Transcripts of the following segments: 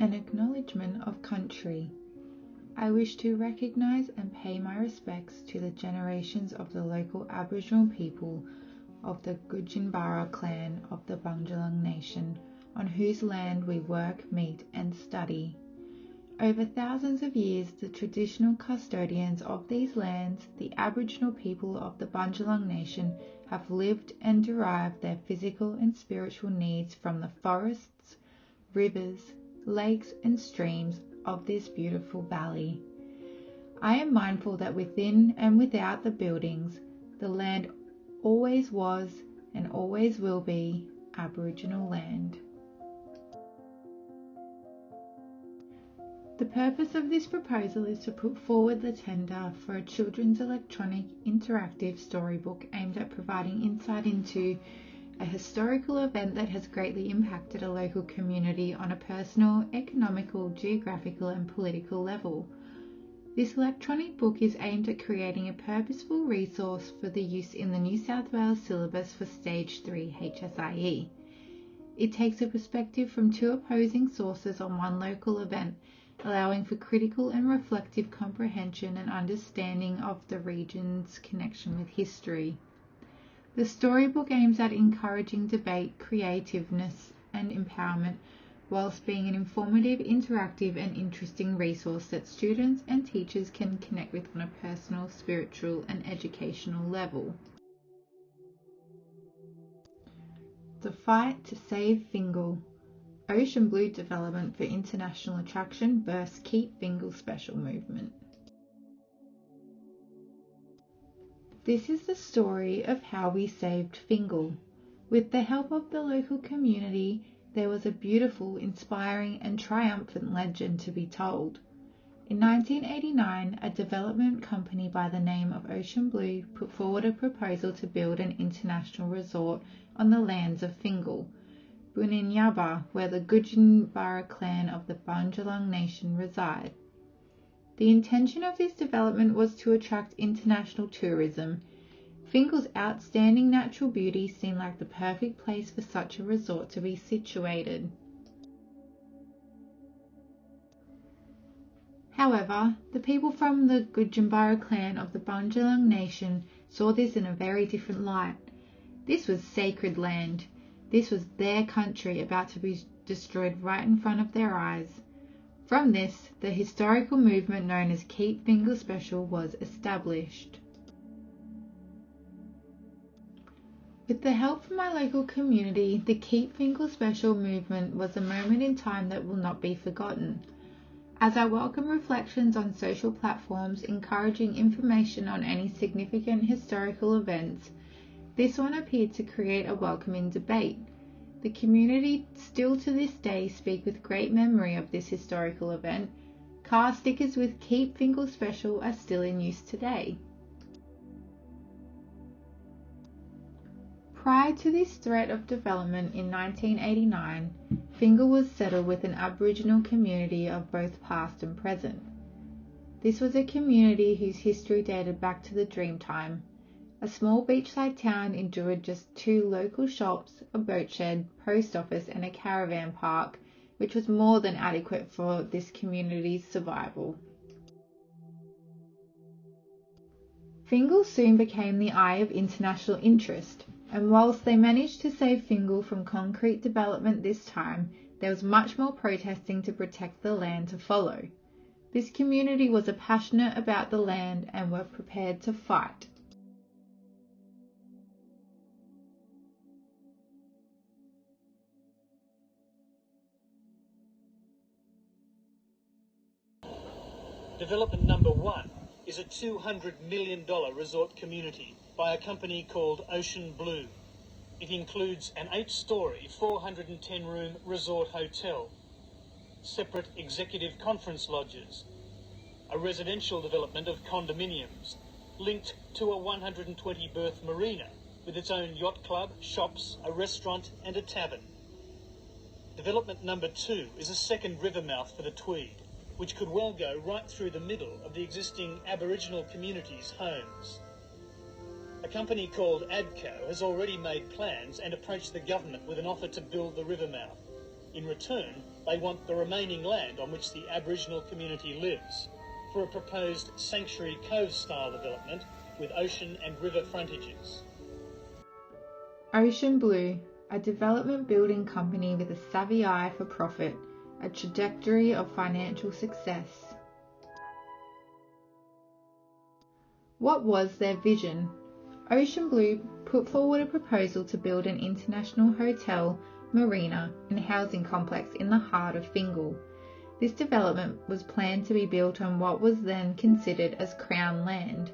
an acknowledgement of country. I wish to recognise and pay my respects to the generations of the local Aboriginal people of the Gudjinbara clan of the Bundjalung Nation, on whose land we work, meet and study. Over thousands of years, the traditional custodians of these lands, the Aboriginal people of the Bundjalung Nation, have lived and derived their physical and spiritual needs from the forests, rivers, lakes and streams of this beautiful valley. I am mindful that within and without the buildings, the land always was and always will be Aboriginal land. The purpose of this proposal is to put forward the tender for a children's electronic interactive storybook aimed at providing insight into a historical event that has greatly impacted a local community on a personal, economical, geographical and political level. This electronic book is aimed at creating a purposeful resource for the use in the New South Wales syllabus for Stage 3 HSIE. It takes a perspective from two opposing sources on one local event, allowing for critical and reflective comprehension and understanding of the region's connection with history. The storybook aims at encouraging debate, creativeness and empowerment, whilst being an informative, interactive and interesting resource that students and teachers can connect with on a personal, spiritual and educational level. The Fight to Save Fingal. Ocean Blue Development for International Attraction versus Keep Fingal Special Movement. This is the story of how we saved Fingal. With the help of the local community, there was a beautiful, inspiring and triumphant legend to be told. In 1989, a development company by the name of Ocean Blue put forward a proposal to build an international resort on the lands of Fingal, Buninyaba, where the Gudjinbara clan of the Bundjalung Nation reside. The intention of this development was to attract international tourism. Fingal's outstanding natural beauty seemed like the perfect place for such a resort to be situated. However, the people from the Gudjinbara clan of the Bundjalung Nation saw this in a very different light. This was sacred land. This was their country about to be destroyed right in front of their eyes. From this, the historical movement known as Keep Fingal Special was established. With the help from my local community, the Keep Fingal Special movement was a moment in time that will not be forgotten. As I welcome reflections on social platforms encouraging information on any significant historical events, this one appeared to create a welcoming debate. The community still to this day speak with great memory of this historical event. Car stickers with Keep Fingal Special are still in use today. Prior to this threat of development in 1989, Fingal was settled with an Aboriginal community of both past and present. This was a community whose history dated back to the Dreamtime. A small beachside town endured just 2 local shops, a boat shed, post office and a caravan park, which was more than adequate for this community's survival. Fingal soon became the eye of international interest, and whilst they managed to save Fingal from concrete development this time, there was much more protesting to protect the land to follow. This community was passionate about the land and were prepared to fight. Development number 1 is a $200 million resort community by a company called Ocean Blue. It includes an 8-storey, 410-room resort hotel, separate executive conference lodges, a residential development of condominiums, linked to a 120-berth marina with its own yacht club, shops, a restaurant and a tavern. Development number 2 is a second river mouth for the Tweed, which could well go right through the middle of the existing Aboriginal community's homes. A company called ADCO has already made plans and approached the government with an offer to build the river mouth. In return, They want the remaining land on which the Aboriginal community lives for a proposed Sanctuary Cove-style development with ocean and river frontages. Ocean Blue, a development building company with a savvy eye for profit, a trajectory of financial success. What was their vision? Ocean Blue put forward a proposal to build an international hotel, marina and housing complex in the heart of Fingal. This development was planned to be built on what was then considered as Crown land.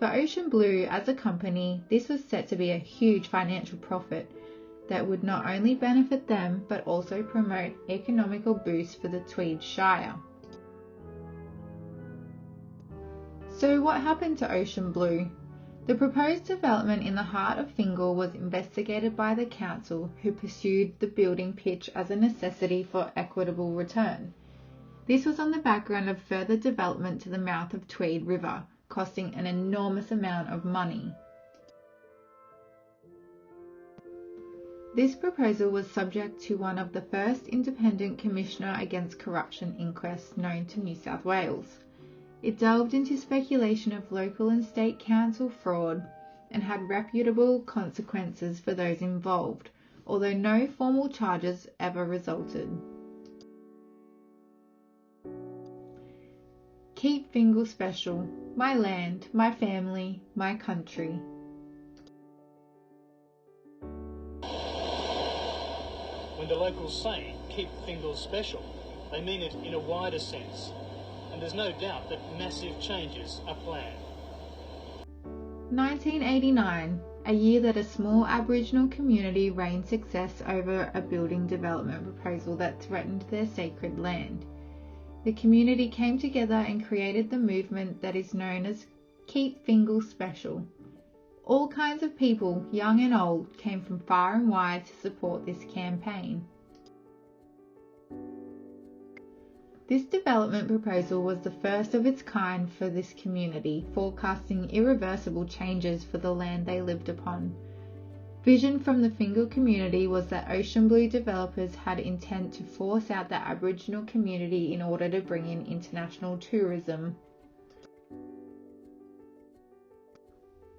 For Ocean Blue as a company, this was set to be a huge financial profit that would not only benefit them but also promote economical boost for the Tweed Shire. So what happened to Ocean Blue? The proposed development in the heart of Fingal was investigated by the council, who pursued the building pitch as a necessity for equitable return. This was on the background of further development to the mouth of Tweed River, costing an enormous amount of money. This proposal was subject to one of the first independent Commissioner against Corruption inquests known to New South Wales. It delved into speculation of local and state council fraud and had reputable consequences for those involved, although no formal charges ever resulted. Keep Fingal special. My land, my family, my country. When the locals say keep Fingal special, they mean it in a wider sense. And there's no doubt that massive changes are planned. 1989, a year that a small Aboriginal community reigned success over a building development proposal that threatened their sacred land. The community came together and created the movement that is known as Keep Fingal Special. All kinds of people, young and old, came from far and wide to support this campaign. This development proposal was the first of its kind for this community, forecasting irreversible changes for the land they lived upon. Vision from the Fingal community was that Ocean Blue developers had intent to force out the Aboriginal community in order to bring in international tourism.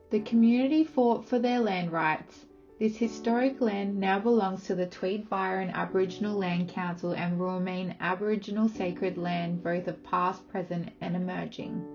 The community fought for their land rights. This historic land now belongs to the Tweed Byron Aboriginal Land Council and will remain Aboriginal sacred land both of past, present and emerging.